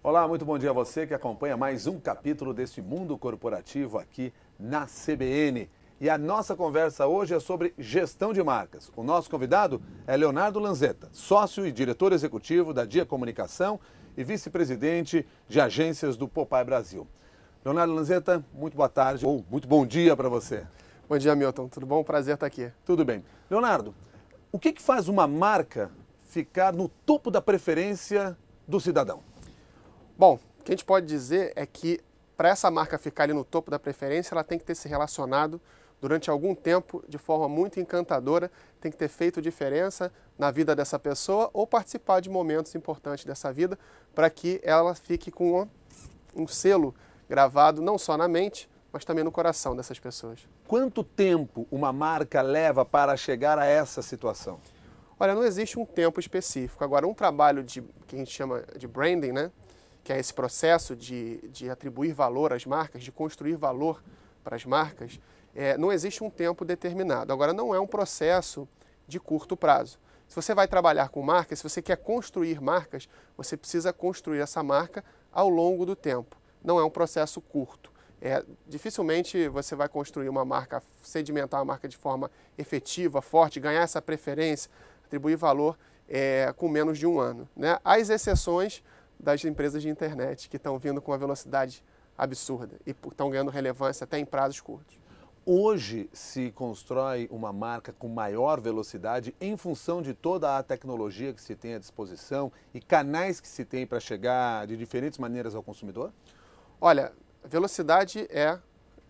Olá, muito bom dia a você que acompanha mais um capítulo deste mundo corporativo aqui na CBN. E a nossa conversa hoje é sobre gestão de marcas. O nosso convidado é Leonardo Lanzetta, sócio e diretor executivo da Dia Comunicação e vice-presidente de agências do Popeye Brasil. Leonardo Lanzetta, muito boa tarde ou muito bom dia para você. Bom dia, Milton. Tudo bom? Prazer estar aqui. Tudo bem. Leonardo, o que faz uma marca ficar no topo da preferência do cidadão? Bom, o que a gente pode dizer é que para essa marca ficar ali no topo da preferência, ela tem que ter se relacionado durante algum tempo de forma muito encantadora, tem que ter feito diferença na vida dessa pessoa ou participar de momentos importantes dessa vida para que ela fique com um selo gravado não só na mente, mas também no coração dessas pessoas. Quanto tempo uma marca leva para chegar a essa situação? Olha, não existe um tempo específico. Agora, um trabalho que a gente chama de branding, né? Que é esse processo de atribuir valor às marcas, de construir valor para as marcas, não existe um tempo determinado. Agora, não é um processo de curto prazo. Se você vai trabalhar com marcas, se você quer construir marcas, você precisa construir essa marca ao longo do tempo. Não é um processo curto. Dificilmente você vai construir uma marca, sedimentar uma marca de forma efetiva, forte, ganhar essa preferência, atribuir valor com menos de um ano, né? Há exceções das empresas de internet que estão vindo com uma velocidade absurda e estão ganhando relevância até em prazos curtos. Hoje se constrói uma marca com maior velocidade em função de toda a tecnologia que se tem à disposição e canais que se tem para chegar de diferentes maneiras ao consumidor? Olha, velocidade é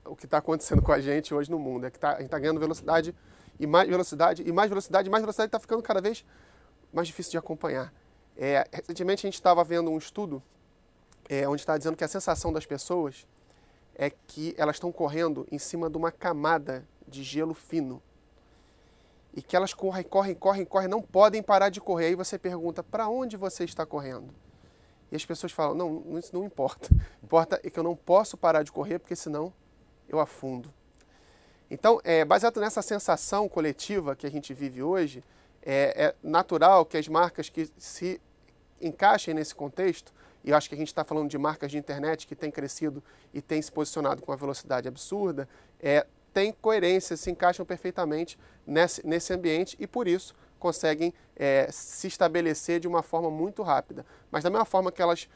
o que está acontecendo com a gente hoje no mundo. A gente está ganhando velocidade e mais velocidade e mais velocidade e mais velocidade, está ficando cada vez mais difícil de acompanhar. Recentemente a gente estava vendo um estudo onde está dizendo que a sensação das pessoas é que elas estão correndo em cima de uma camada de gelo fino. E que elas correm, não podem parar de correr. Aí você pergunta, para onde você está correndo? E as pessoas falam, não, isso não importa. Importa é que eu não posso parar de correr, porque senão eu afundo. Então, baseado nessa sensação coletiva que a gente vive hoje, é natural que as marcas que se encaixem nesse contexto, e eu acho que a gente está falando de marcas de internet que têm crescido e têm se posicionado com uma velocidade absurda, têm coerência, se encaixam perfeitamente nesse ambiente e, por isso, conseguem se estabelecer de uma forma muito rápida. Mas da mesma forma que elas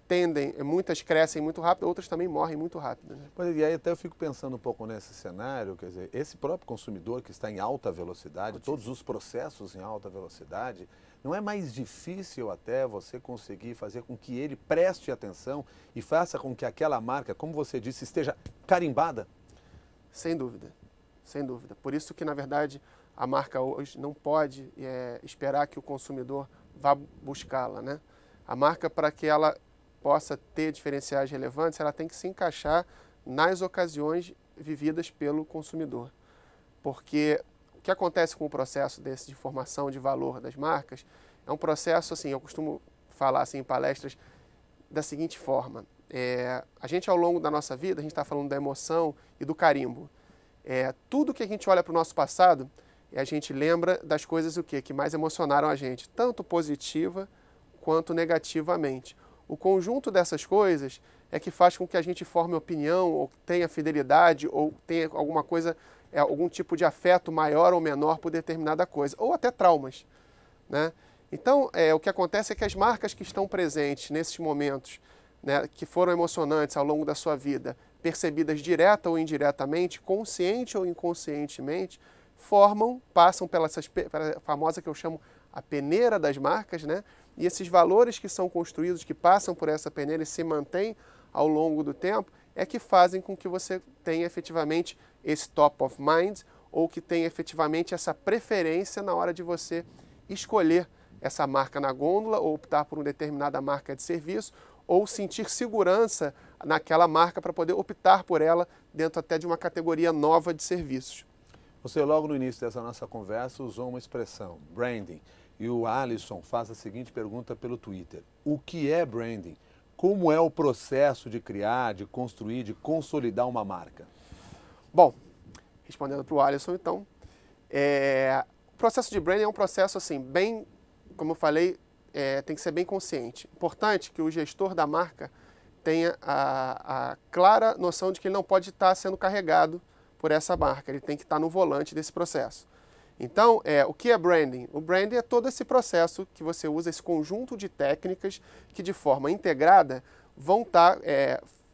tendem, muitas crescem muito rápido, outras também morrem muito rápido, né? E aí até eu fico pensando um pouco nesse cenário, quer dizer, esse próprio consumidor que está em alta velocidade, todos os processos em alta velocidade, não é mais difícil até você conseguir fazer com que ele preste atenção e faça com que aquela marca, como você disse, esteja carimbada? Sem dúvida, sem dúvida. Por isso que, na verdade, a marca hoje não pode esperar que o consumidor vá buscá-la, né? A marca, para que ela possa ter diferenciais relevantes, ela tem que se encaixar nas ocasiões vividas pelo consumidor. Porque o que acontece com o processo desse de formação de valor das marcas é um processo, assim, eu costumo falar assim, em palestras da seguinte forma. A gente, ao longo da nossa vida, a gente está falando da emoção e do carimbo. Tudo que a gente olha para o nosso passado, a gente lembra das coisas que mais emocionaram a gente, tanto positiva quanto negativamente. O conjunto dessas coisas é que faz com que a gente forme opinião, ou tenha fidelidade, ou tenha alguma coisa, algum tipo de afeto maior ou menor por determinada coisa, ou até traumas, né? Então, o que acontece é que as marcas que estão presentes nesses momentos, né, que foram emocionantes ao longo da sua vida, percebidas direta ou indiretamente, consciente ou inconscientemente, passam pela famosa que eu chamo a peneira das marcas, né? E esses valores que são construídos, que passam por essa peneira e se mantêm ao longo do tempo, é que fazem com que você tenha efetivamente esse top of mind, ou que tenha efetivamente essa preferência na hora de você escolher essa marca na gôndola, ou optar por uma determinada marca de serviço, ou sentir segurança naquela marca para poder optar por ela dentro até de uma categoria nova de serviços. Você, logo no início dessa nossa conversa, usou uma expressão, branding. E o Alisson faz a seguinte pergunta pelo Twitter. O que é branding? Como é o processo de criar, de construir, de consolidar uma marca? Bom, respondendo para o Alisson, então, o processo de branding é um processo, assim, bem, como eu falei, tem que ser bem consciente. Importante que o gestor da marca tenha a clara noção de que ele não pode estar sendo carregado por essa marca, ele tem que estar no volante desse processo. Então, o que é branding? O branding é todo esse processo que você usa, esse conjunto de técnicas que de forma integrada vão estar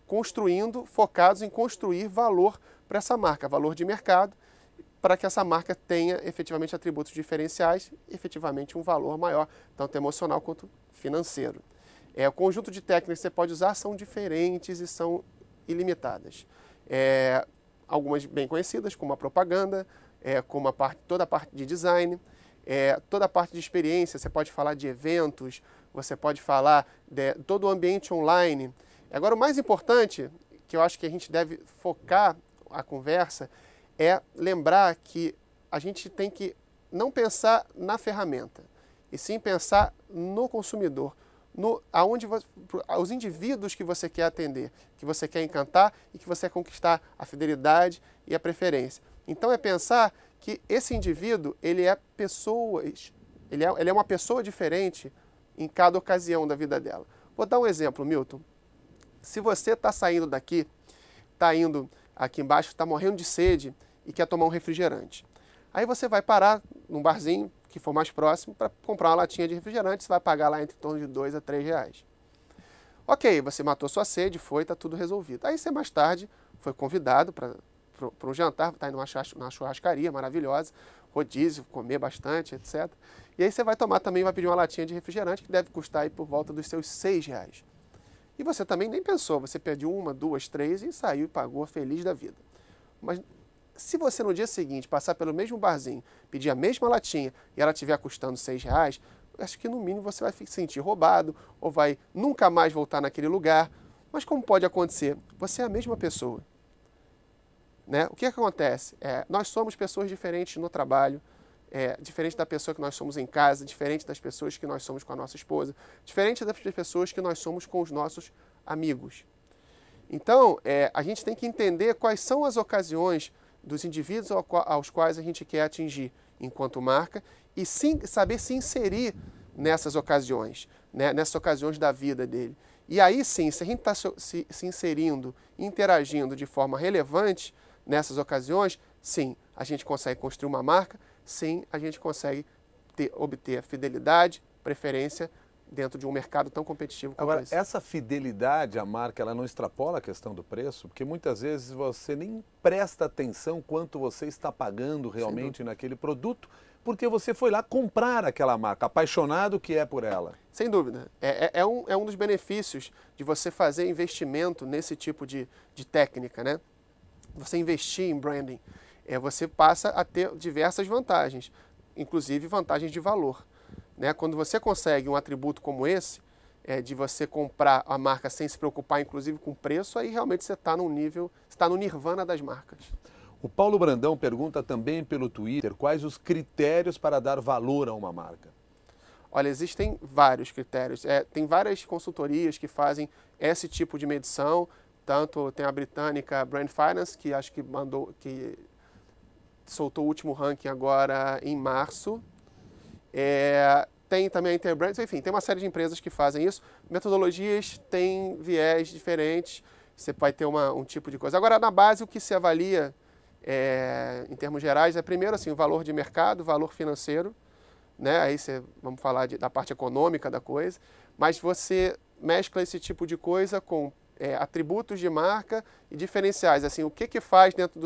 construindo, focados em construir valor para essa marca, valor de mercado, para que essa marca tenha efetivamente atributos diferenciais e efetivamente um valor maior, tanto emocional quanto financeiro. O conjunto de técnicas que você pode usar são diferentes e são ilimitadas. Algumas bem conhecidas, como a propaganda, como toda a parte de design, toda a parte de experiência, você pode falar de eventos, você pode falar de todo o ambiente online. Agora, o mais importante, que eu acho que a gente deve focar a conversa, é lembrar que a gente tem que não pensar na ferramenta, e sim pensar no consumidor, aos indivíduos que você quer atender, que você quer encantar e que você quer conquistar a fidelidade e a preferência. Então é pensar que esse indivíduo, ele é uma pessoa diferente em cada ocasião da vida dela. Vou dar um exemplo, Milton. Se você está saindo daqui, está indo aqui embaixo, está morrendo de sede e quer tomar um refrigerante. Aí você vai parar num barzinho que for mais próximo para comprar uma latinha de refrigerante, você vai pagar lá entre torno de R$2 a R$3. Ok, você matou sua sede, está tudo resolvido. Aí você mais tarde foi convidado para um jantar, está indo numa churrascaria maravilhosa, rodízio, comer bastante, etc. E aí você vai pedir uma latinha de refrigerante que deve custar aí por volta dos seus R$6. E você também nem pensou, você pediu 1, 2, 3 e saiu e pagou feliz da vida. Mas se você no dia seguinte passar pelo mesmo barzinho, pedir a mesma latinha e ela estiver custando R$6, acho que no mínimo você vai se sentir roubado ou vai nunca mais voltar naquele lugar. Mas como pode acontecer? Você é a mesma pessoa. Né? O que acontece? Nós somos pessoas diferentes no trabalho, diferente da pessoa que nós somos em casa, diferente das pessoas que nós somos com a nossa esposa, diferente das pessoas que nós somos com os nossos amigos. Então, a gente tem que entender quais são as ocasiões dos indivíduos aos quais a gente quer atingir enquanto marca e saber se inserir nessas ocasiões, né? Nessas ocasiões da vida dele. E aí sim, se a gente está se inserindo, interagindo de forma relevante nessas ocasiões, sim, a gente consegue construir uma marca, sim, a gente consegue obter fidelidade, preferência dentro de um mercado tão competitivo como Agora, esse. essa fidelidade à marca, ela não extrapola a questão do preço? Porque muitas vezes você nem presta atenção quanto você está pagando realmente naquele produto, porque você foi lá comprar aquela marca, apaixonado que é por ela. Sem dúvida. É um dos benefícios de você fazer investimento nesse tipo de técnica, né? Você investir em branding, você passa a ter diversas vantagens, inclusive vantagens de valor. Né? Quando você consegue um atributo como esse, de você comprar a marca sem se preocupar, inclusive com o preço, aí realmente você está no nirvana das marcas. O Paulo Brandão pergunta também pelo Twitter quais os critérios para dar valor a uma marca. Olha, existem vários critérios. Tem várias consultorias que fazem esse tipo de medição. Tanto tem a britânica Brand Finance, que acho que soltou o último ranking agora em março. Tem também a Interbrands, enfim, tem uma série de empresas que fazem isso. Metodologias têm viés diferentes, você vai ter um tipo de coisa. Agora, na base, o que se avalia, em termos gerais, primeiro assim, o valor de mercado, o valor financeiro, né? Aí vamos falar da parte econômica da coisa, mas você mescla esse tipo de coisa com atributos de marca e diferenciais. Assim, o que faz dentro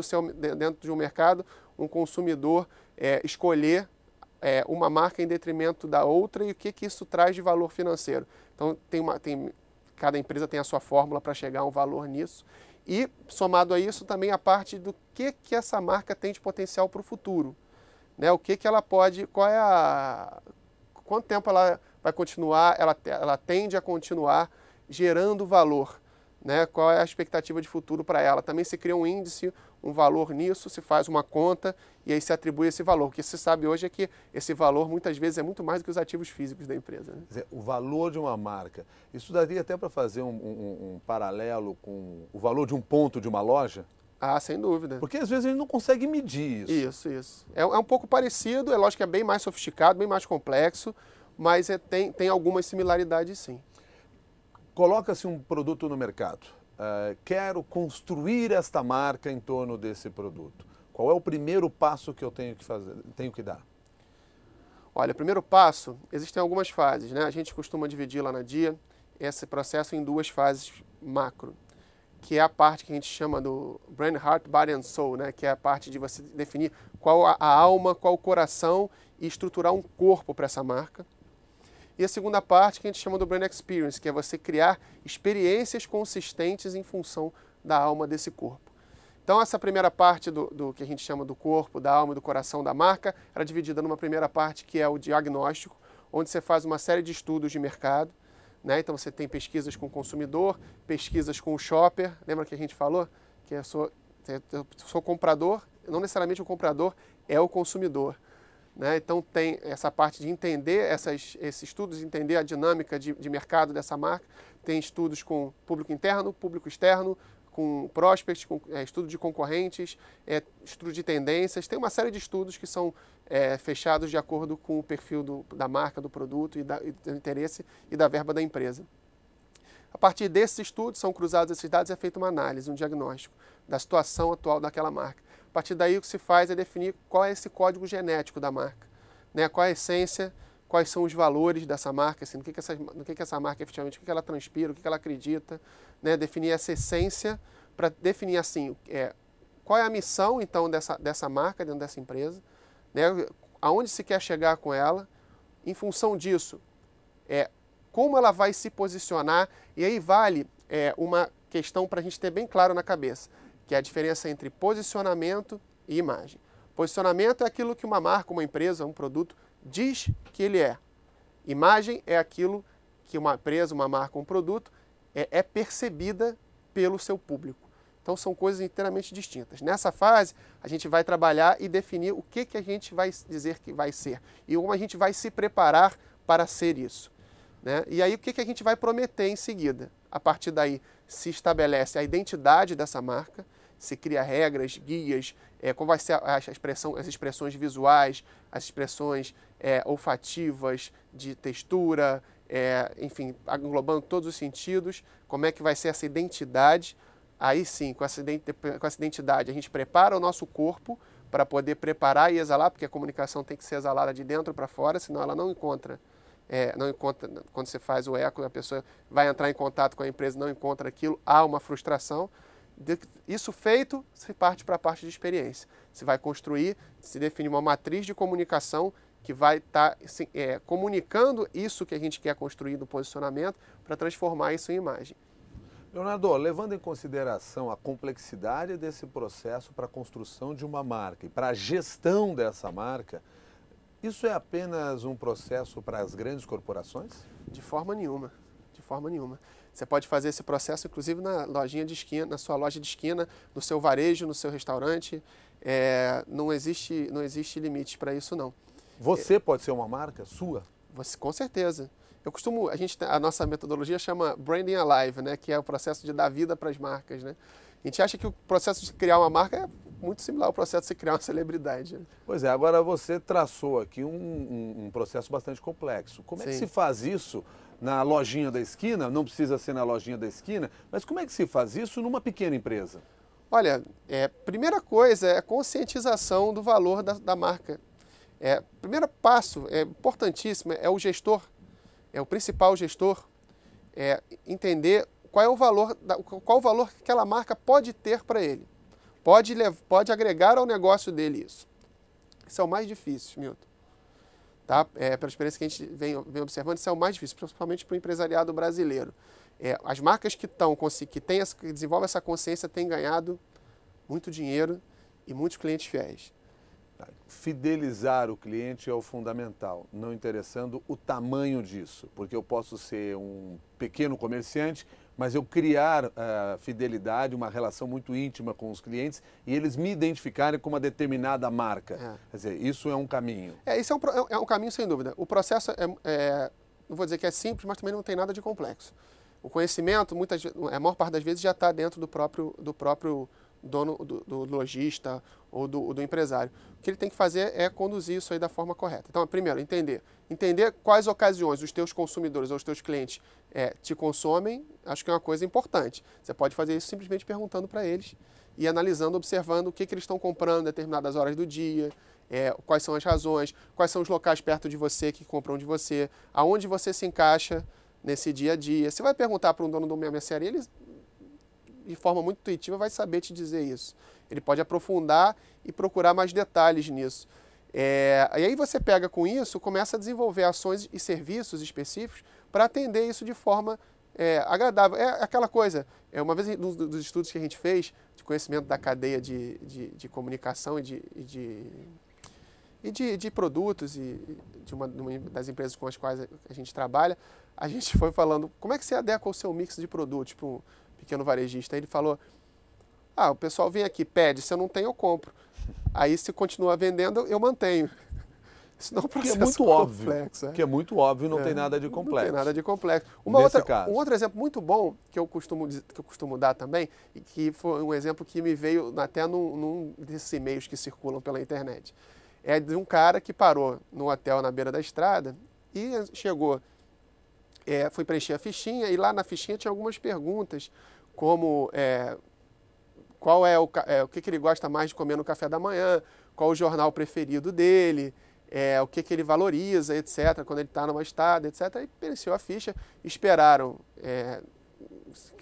de um mercado um consumidor escolher uma marca em detrimento da outra e o que isso traz de valor financeiro. Então, cada empresa tem a sua fórmula para chegar a um valor nisso. E, somado a isso, também a parte do que essa marca tem de potencial para o futuro. Né? O que ela pode, quanto tempo ela vai continuar, ela tende a continuar gerando valor. Né? Qual é a expectativa de futuro para ela? Também se cria um índice, um valor nisso, se faz uma conta e aí se atribui esse valor. O que se sabe hoje é que esse valor muitas vezes é muito mais do que os ativos físicos da empresa. Né? Quer dizer, o valor de uma marca, isso daria até para fazer um paralelo com o valor de um ponto de uma loja? Ah, sem dúvida. Porque às vezes a gente não consegue medir isso. Isso. É um pouco parecido, é lógico que é bem mais sofisticado, bem mais complexo. mas tem algumas similaridades sim. Coloca-se um produto no mercado. Quero construir esta marca em torno desse produto. Qual é o primeiro passo que eu tenho que fazer, tenho que dar? Olha, o primeiro passo, existem algumas fases, né? A gente costuma dividir lá na DIA esse processo em duas fases macro, que é a parte que a gente chama do Brand, Heart, Body and Soul, né? Que é a parte de você definir qual a alma, qual o coração e estruturar um corpo para essa marca. E a segunda parte que a gente chama do Brand Experience, que é você criar experiências consistentes em função da alma desse corpo. Então, essa primeira parte do que a gente chama do corpo, da alma e do coração da marca, era dividida numa primeira parte que é o diagnóstico, onde você faz uma série de estudos de mercado, né? Então, você tem pesquisas com o consumidor, pesquisas com o shopper. Lembra que a gente falou que eu sou comprador, não necessariamente o comprador é o consumidor, né? Então, tem essa parte de entender esses estudos, entender a dinâmica de mercado dessa marca. Tem estudos com público interno, público externo, com prospects, com estudo de concorrentes, estudo de tendências. Tem uma série de estudos que são fechados de acordo com o perfil da marca, do produto, e do interesse e da verba da empresa. A partir desses estudos, são cruzados esses dados e é feita uma análise, um diagnóstico da situação atual daquela marca. A partir daí, o que se faz é definir qual é esse código genético da marca, né? Qual é a essência, quais são os valores dessa marca, assim, no que essa marca efetivamente, o que ela transpira, o que ela acredita, né? Definir essa essência para definir assim, qual é a missão então dessa marca dentro dessa empresa, né? Aonde se quer chegar com ela, em função disso, como ela vai se posicionar, e aí vale uma questão para a gente ter bem claro na cabeça, que é a diferença entre posicionamento e imagem. Posicionamento é aquilo que uma marca, uma empresa, um produto diz que ele é. Imagem é aquilo que uma empresa, uma marca, um produto é percebida pelo seu público. Então são coisas inteiramente distintas. Nessa fase, a gente vai trabalhar e definir o que a gente vai dizer que vai ser e como a gente vai se preparar para ser isso, né? E aí o que a gente vai prometer em seguida? A partir daí se estabelece a identidade dessa marca, se cria regras, guias, como vai ser as expressões visuais, as expressões olfativas, de textura, enfim, englobando todos os sentidos, como é que vai ser essa identidade. Aí sim, com essa identidade, a gente prepara o nosso corpo para poder preparar e exalar, porque a comunicação tem que ser exalada de dentro para fora, senão ela não encontra, quando você faz o eco, a pessoa vai entrar em contato com a empresa e não encontra aquilo, há uma frustração. Isso feito, se parte para a parte de experiência. Se vai construir, se definir uma matriz de comunicação que vai estar comunicando isso que a gente quer construir no posicionamento para transformar isso em imagem. Leonardo, levando em consideração a complexidade desse processo para a construção de uma marca e para a gestão dessa marca, isso é apenas um processo para as grandes corporações? De forma nenhuma, de forma nenhuma. Você pode fazer esse processo, inclusive, na lojinha de esquina, na sua loja de esquina, no seu varejo, no seu restaurante. Não existe limite para isso, não. Você pode ser uma marca sua? Com certeza. A nossa metodologia chama Branding Alive, né? Que é o processo de dar vida para as marcas, né? A gente acha que o processo de criar uma marca é muito similar ao processo de se criar uma celebridade, né? Pois é, agora você traçou aqui um processo bastante complexo. Como é que se faz isso na lojinha da esquina? Não precisa ser na lojinha da esquina, mas como é que se faz isso numa pequena empresa? Olha, primeira coisa é a conscientização do valor da marca. Primeiro passo, importantíssimo, é o gestor, o principal gestor, entender qual o valor que aquela marca pode ter para ele. Pode agregar ao negócio dele isso. Isso é o mais difícil, Milton. Tá? Pela experiência que a gente vem observando, isso é o mais difícil, principalmente para o empresariado brasileiro. As marcas que desenvolvem essa consciência têm ganhado muito dinheiro e muitos clientes fiéis. Fidelizar o cliente é o fundamental, não interessando o tamanho disso, porque eu posso ser um pequeno comerciante, mas eu criar fidelidade, uma relação muito íntima com os clientes e eles me identificarem com uma determinada marca. Quer dizer, isso é um caminho. Isso é um caminho sem dúvida. O processo não vou dizer que é simples, mas também não tem nada de complexo. O conhecimento, a maior parte das vezes, já está dentro do próprio dono, do lojista ou do empresário. O que ele tem que fazer é conduzir isso aí da forma correta. Então, primeiro, entender Entender quais ocasiões os teus consumidores ou os teus clientes te consomem, acho que é uma coisa importante. Você pode fazer isso simplesmente perguntando para eles e analisando, observando o que eles estão comprando em determinadas horas do dia, quais são as razões, quais são os locais perto de você que compram de você, aonde você se encaixa nesse dia a dia. Você vai perguntar para um dono de uma mercearia, ele, de forma muito intuitiva, vai saber te dizer isso. Ele pode aprofundar e procurar mais detalhes nisso. E aí você pega com isso, começa a desenvolver ações e serviços específicos para atender isso de forma agradável. É aquela coisa, uma vez dos estudos que a gente fez, de conhecimento da cadeia de comunicação e de produtos e de uma das empresas com as quais a gente trabalha, a gente foi falando, como é que você adequa o seu mix de produtos para um pequeno varejista? Aí ele falou, o pessoal vem aqui, pede, se eu não tenho, eu compro. Aí, se continua vendendo, eu mantenho. Isso não é um processo complexo. Que é muito óbvio, não tem nada de complexo. Não tem nada de complexo. Um outro exemplo muito bom que eu costumo dar também, e que foi um exemplo que me veio até num desses e-mails que circulam pela internet, é de um cara que parou no hotel na beira da estrada e chegou, foi preencher a fichinha, e lá na fichinha tinha algumas perguntas, como qual o que ele gosta mais de comer no café da manhã, qual o jornal preferido dele, o que ele valoriza, etc., quando ele está numa estada, etc. Aí preencheu a ficha, esperaram,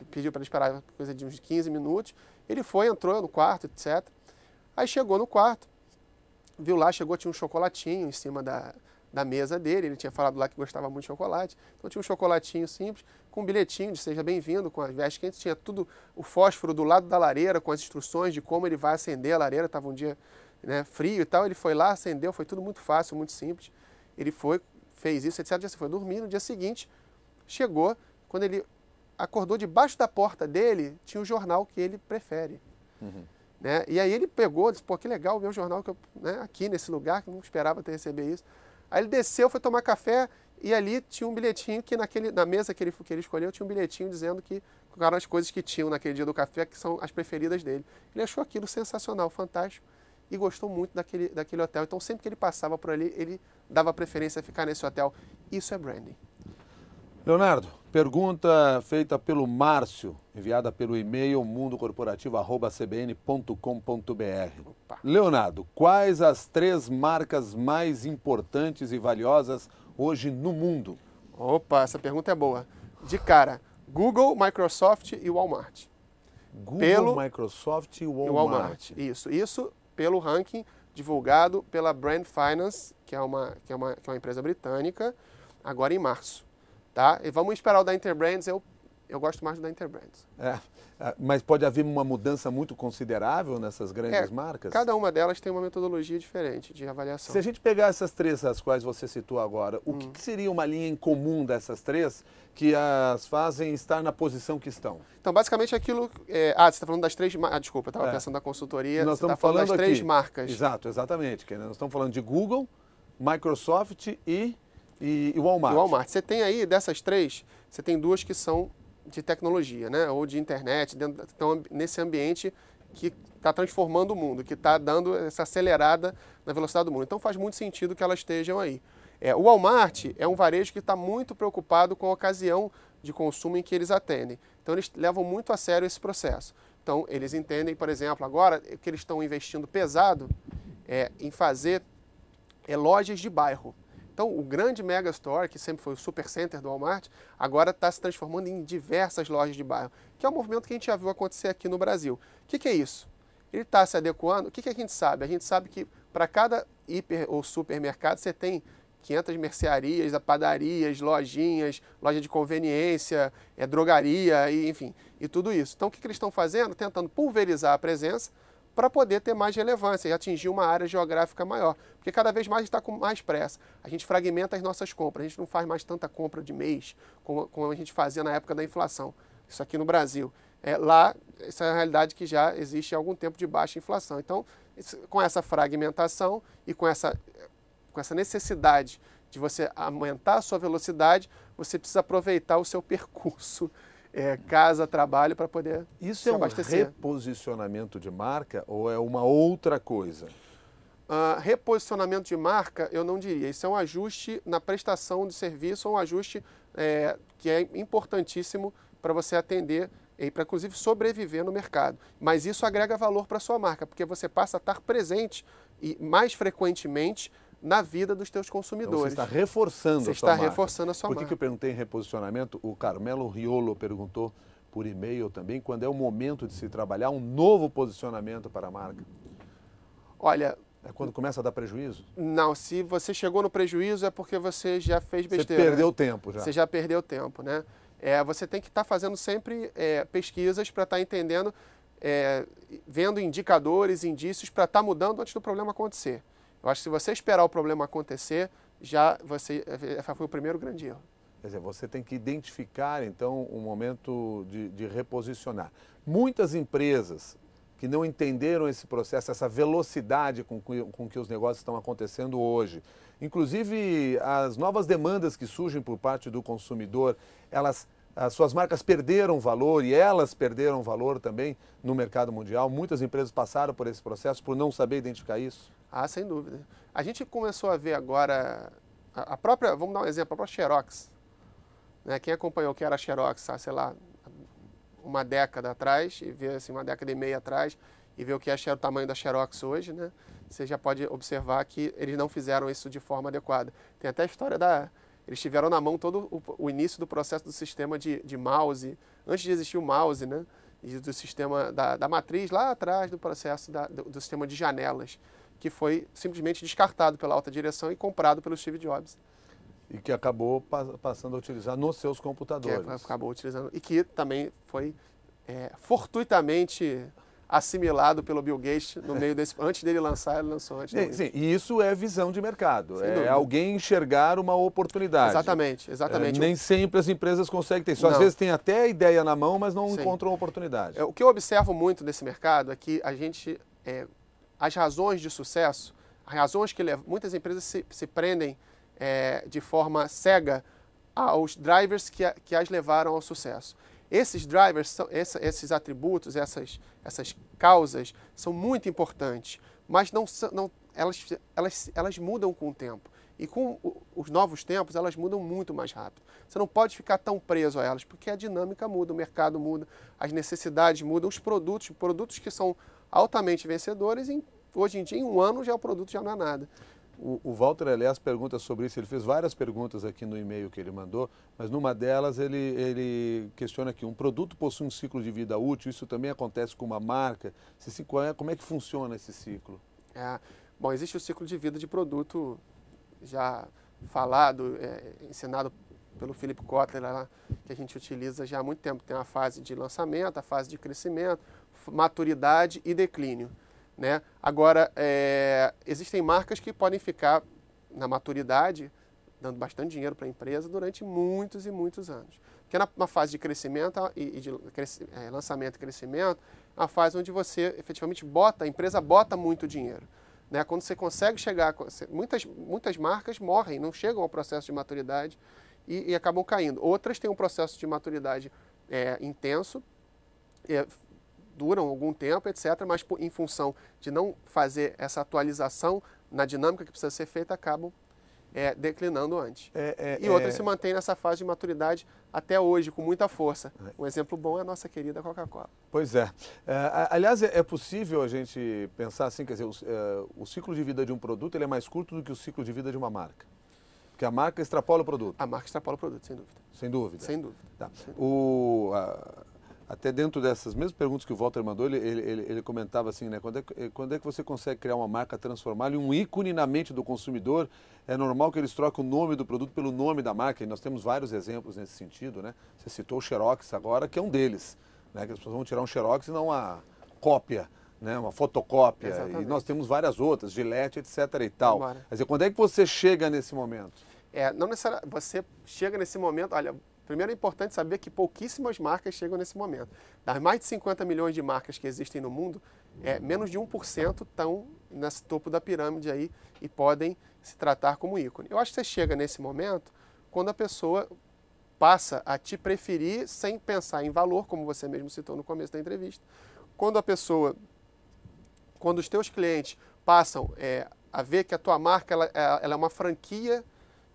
pediu para ele esperar coisa de uns 15 minutos, ele foi, entrou no quarto, etc. Aí chegou no quarto, viu lá, chegou, tinha um chocolatinho em cima da mesa dele, ele tinha falado lá que gostava muito de chocolate, então tinha um chocolatinho simples, com um bilhetinho de seja bem-vindo, com as vestes quentes, tinha tudo, o fósforo do lado da lareira, com as instruções de como ele vai acender a lareira, estava um dia frio e tal, ele foi lá, acendeu, foi tudo muito fácil, muito simples, ele foi, fez isso, etc, já foi dormir, no dia seguinte, chegou, quando ele acordou, debaixo da porta dele, tinha o jornal que ele prefere. Uhum. E aí ele pegou, disse, pô, que legal, o meu jornal que aqui nesse lugar, que não esperava ter receber isso. Aí ele desceu, foi tomar café e ali tinha um bilhetinho que na mesa que ele escolheu tinha um bilhetinho dizendo que eram as coisas que tinham naquele dia do café, que são as preferidas dele. Ele achou aquilo sensacional, fantástico e gostou muito daquele hotel. Então sempre que ele passava por ali, ele dava preferência a ficar nesse hotel. Isso é branding. Leonardo, pergunta feita pelo Márcio, enviada pelo e-mail mundocorporativo@cbn.com.br. Leonardo, quais as 3 marcas mais importantes e valiosas hoje no mundo? Opa, essa pergunta é boa. De cara, Google, Microsoft e Walmart. Google, Microsoft e Walmart. Isso pelo ranking divulgado pela Brand Finance, que é uma empresa britânica, agora em março. Tá? E vamos esperar o da Interbrands, eu gosto mais do da Interbrands. Mas pode haver uma mudança muito considerável nessas grandes marcas? Cada uma delas tem uma metodologia diferente de avaliação. Se a gente pegar essas 3 as quais você citou agora, o que seria uma linha em comum dessas 3 que as fazem estar na posição que estão? Então, basicamente aquilo... você está falando das 3... desculpa, eu estava pensando da consultoria. Nós estamos falando das 3 marcas. Exatamente. Nós estamos falando de Google, Microsoft e Walmart. E Walmart. Você tem aí, dessas 3, você tem 2 que são de tecnologia, ou de internet, estão nesse ambiente que está transformando o mundo, que está dando essa acelerada na velocidade do mundo. Então faz muito sentido que elas estejam aí. O Walmart é um varejo que está muito preocupado com a ocasião de consumo em que eles atendem. Então eles levam muito a sério esse processo. Então eles entendem, por exemplo, agora que eles estão investindo pesado em fazer lojas de bairro. Então, o grande megastore, que sempre foi o supercenter do Walmart, agora está se transformando em diversas lojas de bairro, que é um movimento que a gente já viu acontecer aqui no Brasil. O que é isso? Ele está se adequando. O que a gente sabe? A gente sabe que para cada hiper ou supermercado você tem 500 mercearias, padarias, lojinhas, loja de conveniência, drogaria, enfim, e tudo isso. Então, o que eles estão fazendo? Tentando pulverizar a presença para poder ter mais relevância e atingir uma área geográfica maior. Porque cada vez mais a gente está com mais pressa. A gente fragmenta as nossas compras, a gente não faz mais tanta compra de mês como a gente fazia na época da inflação. Isso aqui no Brasil. Lá, essa é a realidade que já existe há algum tempo de baixa inflação. Então, com essa fragmentação e com essa necessidade de você aumentar a sua velocidade, você precisa aproveitar o seu percurso casa, trabalho, para poder Isso se abastecer. Isso é um reposicionamento de marca ou é uma outra coisa? Reposicionamento de marca, eu não diria. Isso é um ajuste na prestação de serviço, um ajuste que é importantíssimo para você atender e para, inclusive, sobreviver no mercado. Mas isso agrega valor para a sua marca, porque você passa a estar presente e mais frequentemente na vida dos teus consumidores. Então você está reforçando a sua marca. Você está reforçando a sua marca. Por que eu perguntei em reposicionamento? O Carmelo Riolo perguntou por e-mail também, quando é o momento de se trabalhar um novo posicionamento para a marca? Olha... É quando começa a dar prejuízo? Não, se você chegou no prejuízo é porque você já fez besteira. Você perdeu tempo já. Você já perdeu tempo, né? Você tem que estar fazendo sempre pesquisas para estar entendendo, vendo indicadores, indícios para estar mudando antes do problema acontecer. Eu acho que se você esperar o problema acontecer, já foi o primeiro grande erro. Quer dizer, você tem que identificar, então, um momento de reposicionar. Muitas empresas que não entenderam esse processo, essa velocidade com que os negócios estão acontecendo hoje. Inclusive, as novas demandas que surgem por parte do consumidor, as suas marcas perderam valor e elas perderam valor também no mercado mundial. Muitas empresas passaram por esse processo por não saber identificar isso. Ah, sem dúvida. A gente começou a ver agora, vamos dar um exemplo, a própria Xerox. Né? Quem acompanhou o que era a Xerox, sei lá, uma década atrás, e ver assim, uma década e meia atrás, e ver o que é o tamanho da Xerox hoje, né? Você já pode observar que eles não fizeram isso de forma adequada. Tem até a história eles tiveram na mão todo o início do processo do sistema de mouse, antes de existir o mouse, né? E do sistema da matriz lá atrás do processo do sistema de janelas, que foi simplesmente descartado pela alta direção e comprado pelo Steve Jobs. E que acabou passando a utilizar nos seus computadores. Que acabou utilizando, e que também foi fortuitamente assimilado pelo Bill Gates no meio desse. Antes dele lançar, ele lançou antes. Sim, e isso é visão de mercado. Sem é dúvida. alguém enxergar uma oportunidade. Exatamente. Nem sempre as empresas conseguem ter isso. Às vezes tem até a ideia na mão, mas não encontram oportunidade. O que eu observo muito nesse mercado é que as razões de sucesso, as razões que levam. Muitas empresas se prendem de forma cega aos drivers que as levaram ao sucesso. Esses drivers, esses atributos, essas causas são muito importantes, mas elas mudam com o tempo. E com os novos tempos, elas mudam muito mais rápido. Você não pode ficar tão preso a elas, porque a dinâmica muda, o mercado muda, as necessidades mudam, os produtos que são altamente vencedores, hoje em dia, em um ano, o produto já não é nada. O Walter, aliás, pergunta sobre isso. Ele fez várias perguntas aqui no e-mail que ele mandou, mas numa delas ele questiona aqui, um produto possui um ciclo de vida útil, isso também acontece com uma marca? Como é que funciona esse ciclo? Bom, existe o ciclo de vida de produto já falado, ensinado pelo Philip Kotler, lá, que a gente utiliza já há muito tempo. Tem a fase de lançamento, a fase de crescimento, maturidade e declínio. Né? Agora, existem marcas que podem ficar na maturidade, dando bastante dinheiro para a empresa durante muitos e muitos anos. Porque na fase de crescimento lançamento e crescimento, é uma fase onde você efetivamente a empresa bota muito dinheiro. Né? Quando você consegue chegar, muitas marcas morrem, não chegam ao processo de maturidade e acabam caindo. Outras têm um processo de maturidade intenso, duram algum tempo, etc., mas em função de não fazer essa atualização na dinâmica que precisa ser feita, acabam declinando antes. E outras se mantêm nessa fase de maturidade até hoje, com muita força. Um exemplo bom é a nossa querida Coca-Cola. Pois é. Aliás, é possível a gente pensar assim, quer dizer, o ciclo de vida de um produto ele é mais curto do que o ciclo de vida de uma marca. Porque a marca extrapola o produto. A marca extrapola o produto, sem dúvida. Sem dúvida? Sem dúvida. Tá. Até dentro dessas mesmas perguntas que o Walter mandou, ele comentava assim, né? Quando é que você consegue criar uma marca, transformá-la em um ícone na mente do consumidor? É normal que eles troquem o nome do produto pelo nome da marca, e nós temos vários exemplos nesse sentido, né? Você citou o Xerox agora, que é um deles, né? Que as pessoas vão tirar um Xerox e não uma cópia, né? Uma fotocópia. Exatamente. E nós temos várias outras, Gillette, etc. e tal. Quer dizer, quando é que você chega nesse momento? Não necessariamente, você chega nesse momento, olha... Primeiro é importante saber que pouquíssimas marcas chegam nesse momento. Das mais de 50 milhões de marcas que existem no mundo, menos de 1% estão nesse topo da pirâmide aí e podem se tratar como ícone. Eu acho que você chega nesse momento quando a pessoa passa a te preferir sem pensar em valor, como você mesmo citou no começo da entrevista. Quando os teus clientes passam a ver que a tua marca ela é uma franquia,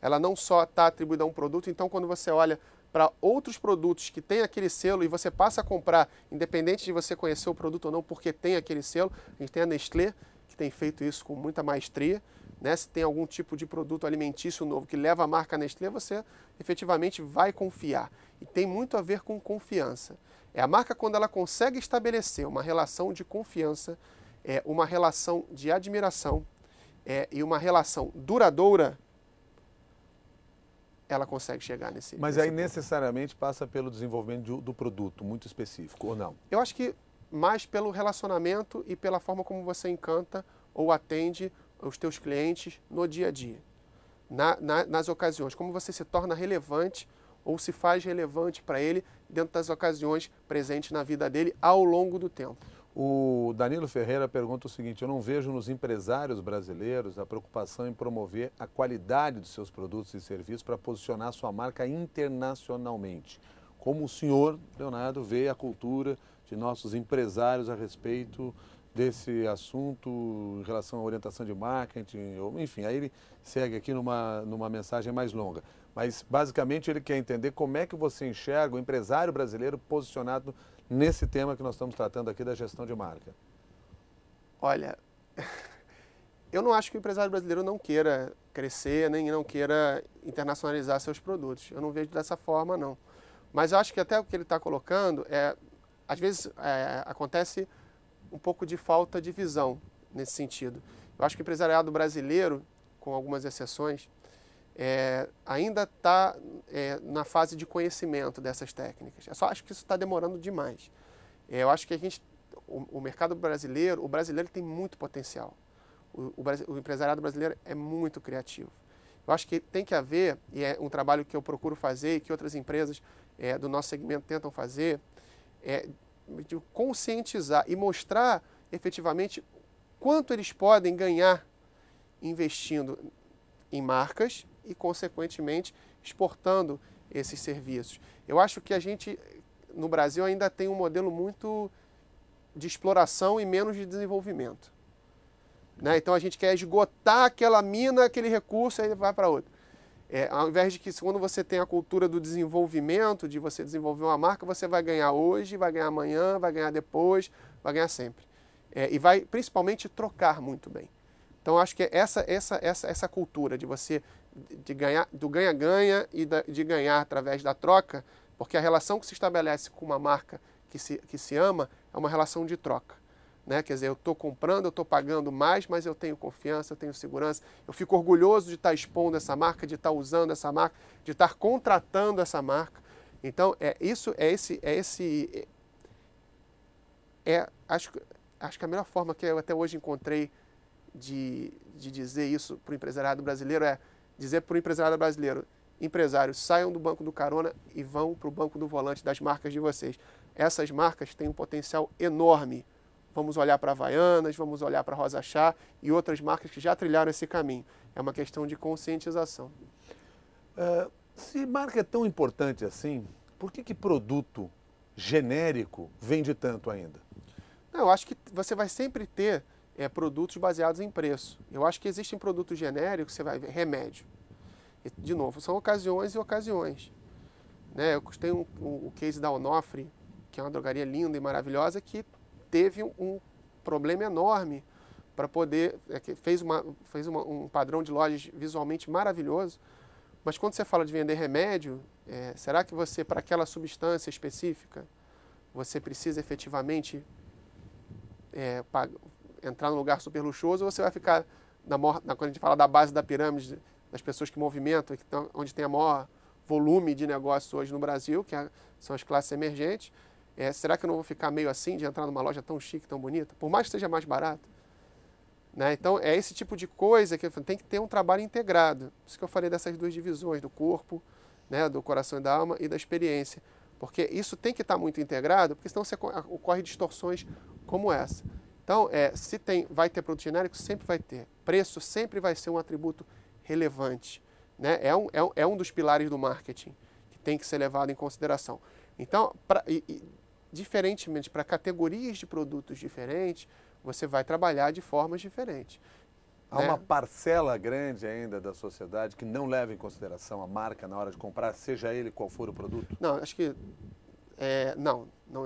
ela não só está atribuída a um produto. Então, quando você olha para outros produtos que têm aquele selo e você passa a comprar, independente de você conhecer o produto ou não, porque tem aquele selo, a gente tem a Nestlé, que tem feito isso com muita maestria, né? Se tem algum tipo de produto alimentício novo que leva a marca Nestlé, você efetivamente vai confiar. E tem muito a ver com confiança. É a marca quando ela consegue estabelecer uma relação de confiança, uma relação de admiração e uma relação duradoura, ela consegue chegar nesse Mas nesse aí ponto. necessariamente passa pelo desenvolvimento do produto muito específico, ou não? Eu acho que mais pelo relacionamento e pela forma como você encanta ou atende os teus clientes no dia a dia, nas ocasiões, como você se torna relevante ou se faz relevante para ele dentro das ocasiões presentes na vida dele ao longo do tempo. O Danilo Ferreira pergunta o seguinte: eu não vejo nos empresários brasileiros a preocupação em promover a qualidade dos seus produtos e serviços para posicionar sua marca internacionalmente. Como o senhor, Leonardo, vê a cultura de nossos empresários a respeito desse assunto em relação à orientação de marketing, enfim, aí ele segue aqui numa mensagem mais longa. Mas, basicamente, ele quer entender como é que você enxerga o empresário brasileiro posicionado nesse tema que nós estamos tratando aqui da gestão de marca. Olha, eu não acho que o empresário brasileiro não queira crescer, nem não queira internacionalizar seus produtos. Eu não vejo dessa forma, não. Mas eu acho que até o que ele está colocando, às vezes acontece um pouco de falta de visão nesse sentido. Eu acho que o empresariado brasileiro, com algumas exceções, ainda está na fase de conhecimento dessas técnicas. Eu só acho que isso está demorando demais. Eu acho que o mercado brasileiro, o brasileiro tem muito potencial. O empresariado brasileiro é muito criativo. Eu acho que tem que haver, e é um trabalho que eu procuro fazer e que outras empresas do nosso segmento tentam fazer, de conscientizar e mostrar efetivamente quanto eles podem ganhar investindo em marcas e, consequentemente, exportando esses serviços. Eu acho que a gente, no Brasil, ainda tem um modelo muito de exploração e menos de desenvolvimento, né? Então, a gente quer esgotar aquela mina, aquele recurso, aí vai para outra. Ao invés de que, quando você tem a cultura do desenvolvimento, de você desenvolver uma marca, você vai ganhar hoje, vai ganhar amanhã, vai ganhar depois, vai ganhar sempre. E vai, principalmente, trocar muito bem. Então, acho que essa cultura de você de ganhar, do ganha-ganha e de ganhar através da troca, porque a relação que se estabelece com uma marca que se ama é uma relação de troca, né? Quer dizer, eu estou comprando, eu estou pagando mais, mas eu tenho confiança, eu tenho segurança, eu fico orgulhoso de estar expondo essa marca, de estar usando essa marca, de estar contratando essa marca. Então, acho que a melhor forma que eu até hoje encontrei de dizer isso para o empresariado brasileiro é dizer para o empresariado brasileiro: empresários, saiam do banco do carona e vão para o banco do volante das marcas de vocês. Essas marcas têm um potencial enorme. Vamos olhar para Havaianas, vamos olhar para Rosa Chá e outras marcas que já trilharam esse caminho. É uma questão de conscientização. Se marca é tão importante assim, por que produto genérico vende tanto ainda? Não, eu acho que você vai sempre ter produtos baseados em preço. Eu acho que existem produtos genéricos, você vai ver, remédio. E, de novo, são ocasiões e ocasiões. Né? Eu tenho o case da Onofre, que é uma drogaria linda e maravilhosa, que teve um problema enorme para poder... que fez um padrão de lojas visualmente maravilhoso, mas quando você fala de vender remédio, será que você, para aquela substância específica, você precisa efetivamente entrar num lugar super luxuoso, ou você vai ficar, quando a gente fala da base da pirâmide, das pessoas que movimentam, onde tem a maior volume de negócio hoje no Brasil, que são as classes emergentes, será que eu não vou ficar meio assim de entrar numa loja tão chique, tão bonita, por mais que seja mais barato? Né? Então, é esse tipo de coisa que tem que ter um trabalho integrado. Por isso que eu falei dessas duas divisões, do corpo, né, do coração e da alma, e da experiência. Porque isso tem que estar muito integrado, porque senão ocorre distorções como essa. Então, vai ter produto genérico? Sempre vai ter. Preço sempre vai ser um atributo relevante. Né? É um dos pilares do marketing que tem que ser levado em consideração. Então, diferentemente, para categorias de produtos diferentes, você vai trabalhar de formas diferentes. Há uma parcela grande ainda da sociedade que não leva em consideração a marca na hora de comprar, seja ele qual for o produto? Não, acho que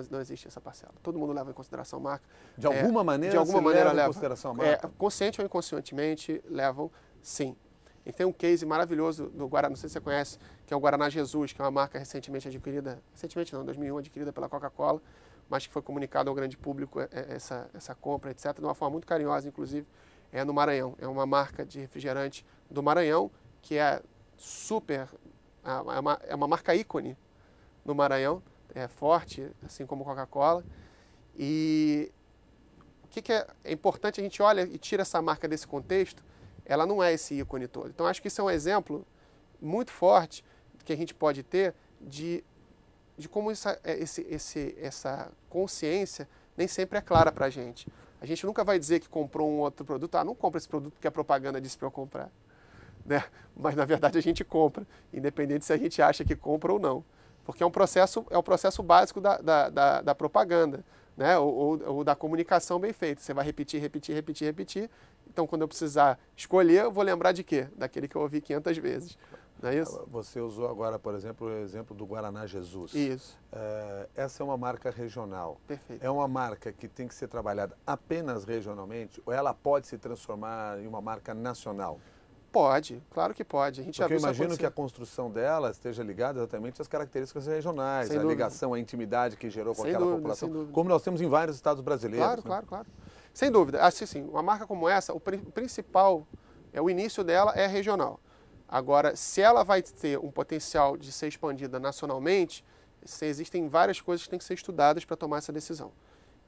não existe essa parcela. Todo mundo leva em consideração a marca. De alguma maneira, de alguma maneira leva em consideração a marca? Consciente ou inconscientemente levam, sim. E tem um case maravilhoso do Guaraná, não sei se você conhece, que é o Guaraná Jesus, que é uma marca recentemente adquirida, recentemente não, em 2001, adquirida pela Coca-Cola, mas que foi comunicado ao grande público essa compra, etc., de uma forma muito carinhosa, inclusive, no Maranhão. É uma marca de refrigerante do Maranhão, que é super, é uma marca ícone no Maranhão, é forte, assim como Coca-Cola. E o que é importante, a gente olha e tira essa marca desse contexto, ela não é esse ícone todo. Então, acho que isso é um exemplo muito forte que a gente pode ter de como essa consciência nem sempre é clara para a gente. A gente nunca vai dizer que comprou um outro produto, não compra esse produto porque a propaganda disse para eu comprar. Né? Mas, na verdade, a gente compra, independente se a gente acha que compra ou não. Porque é o processo básico da propaganda, né? ou da comunicação bem feita. Você vai repetir, repetir, repetir, repetir. Então, quando eu precisar escolher, eu vou lembrar de quê? Daquele que eu ouvi 500 vezes. Não é isso? Você usou agora, por exemplo, o exemplo do Guaraná Jesus. Isso. Essa é uma marca regional. Perfeito. É uma marca que tem que ser trabalhada apenas regionalmente ou ela pode se transformar em uma marca nacional? Pode, claro que pode. A gente Porque eu imagino que a construção dela esteja ligada exatamente às características regionais, a ligação, a intimidade que gerou com aquela população, como nós temos em vários estados brasileiros. Claro, né? claro, claro. Sem dúvida. Assim, uma marca como essa, o principal, o início dela é regional. Agora, se ela vai ter um potencial de ser expandida nacionalmente, existem várias coisas que têm que ser estudadas para tomar essa decisão.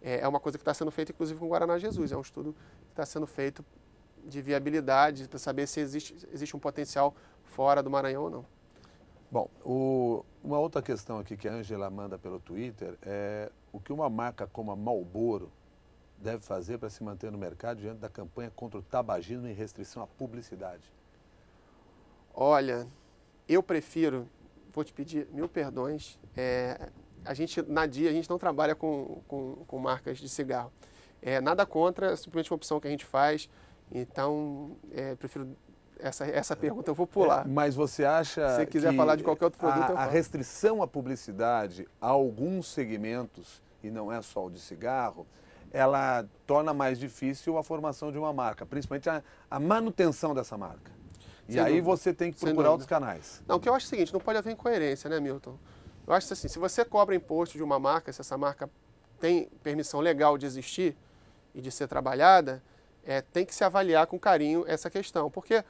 É uma coisa que está sendo feita, inclusive, com o Guaraná Jesus. É um estudo que está sendo feito de viabilidade, para saber se existe um potencial fora do Maranhão ou não. Bom, uma outra questão aqui que a Ângela manda pelo Twitter é o que uma marca como a Marlboro deve fazer para se manter no mercado diante da campanha contra o tabagismo e restrição à publicidade? Olha, eu prefiro, vou te pedir 1000 perdões, a gente não trabalha com marcas de cigarro. Nada contra, é simplesmente uma opção que a gente faz. Então, prefiro essa pergunta eu vou pular. Mas você acha Se você quiser falar de qualquer outro produto, eu falo. A restrição à publicidade a alguns segmentos, e não é só o de cigarro, ela torna mais difícil a formação de uma marca, principalmente a manutenção dessa marca. E aí você tem que procurar outros canais. Não, o que eu acho é o seguinte, não pode haver incoerência, né, Milton? Eu acho assim, se você cobra imposto de uma marca, se essa marca tem permissão legal de existir e de ser trabalhada, tem que se avaliar com carinho essa questão, porque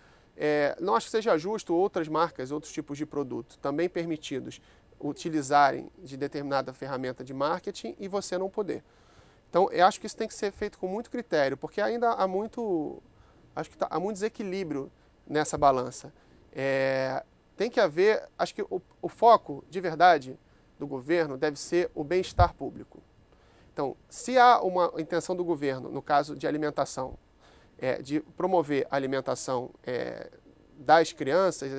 não acho que seja justo outras marcas, outros tipos de produto, também permitidos, utilizarem de determinada ferramenta de marketing e você não poder. Então, eu acho que isso tem que ser feito com muito critério, porque ainda há muito desequilíbrio nessa balança. Tem que haver, acho que o foco de verdade do governo deve ser o bem-estar público. Então, se há uma intenção do governo, no caso de alimentação, de promover a alimentação das crianças,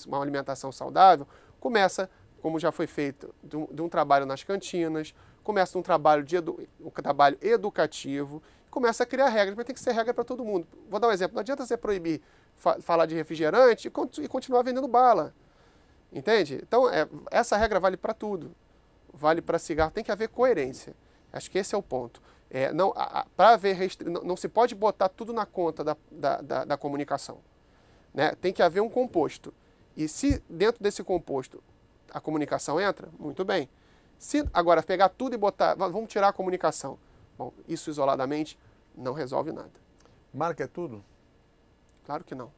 uma alimentação saudável, começa, como já foi feito, de um trabalho nas cantinas, começa um trabalho educativo, começa a criar regras, mas tem que ser regra para todo mundo. Vou dar um exemplo, não adianta você proibir falar de refrigerante e continuar vendendo bala, entende? Então, essa regra vale para tudo, vale para cigarro, tem que haver coerência. Acho que esse é o ponto. Para haver não se pode botar tudo na conta da comunicação. Né? Tem que haver um composto. E se dentro desse composto a comunicação entra, muito bem. Se agora pegar tudo e botar, vamos tirar a comunicação. Bom, isso isoladamente não resolve nada. Marca é tudo? Claro que não.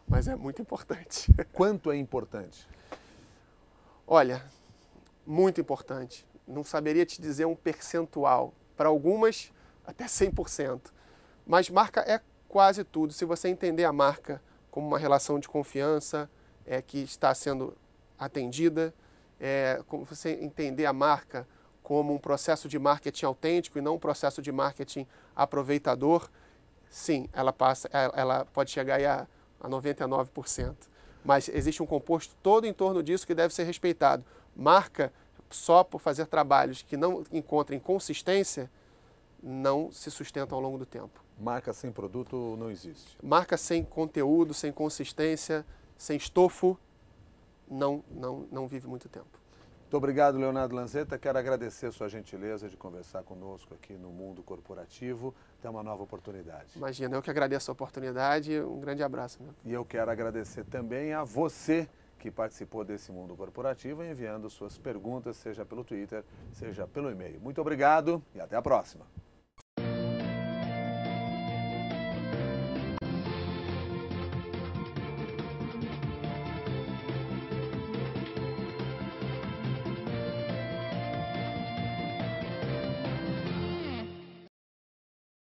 Mas é muito importante. Quanto é importante? Olha, muito importante. Não saberia te dizer um percentual. Para algumas, até 100%. Mas marca é quase tudo. Se você entender a marca como uma relação de confiança que está sendo atendida, como você entender a marca como um processo de marketing autêntico e não um processo de marketing aproveitador, sim, ela pode chegar aí a 99%. Mas existe um composto todo em torno disso que deve ser respeitado. Marca, só por fazer trabalhos que não encontrem consistência, não se sustentam ao longo do tempo. Marca sem produto não existe. Marca sem conteúdo, sem consistência, sem estofo, não vive muito tempo. Muito obrigado, Leonardo Lanzetta. Quero agradecer a sua gentileza de conversar conosco aqui no Mundo Corporativo. Até uma nova oportunidade. Imagina, eu que agradeço a oportunidade. Um grande abraço, meu. E eu quero agradecer também a você que participou desse Mundo Corporativo, enviando suas perguntas, seja pelo Twitter, seja pelo e-mail. Muito obrigado e até a próxima.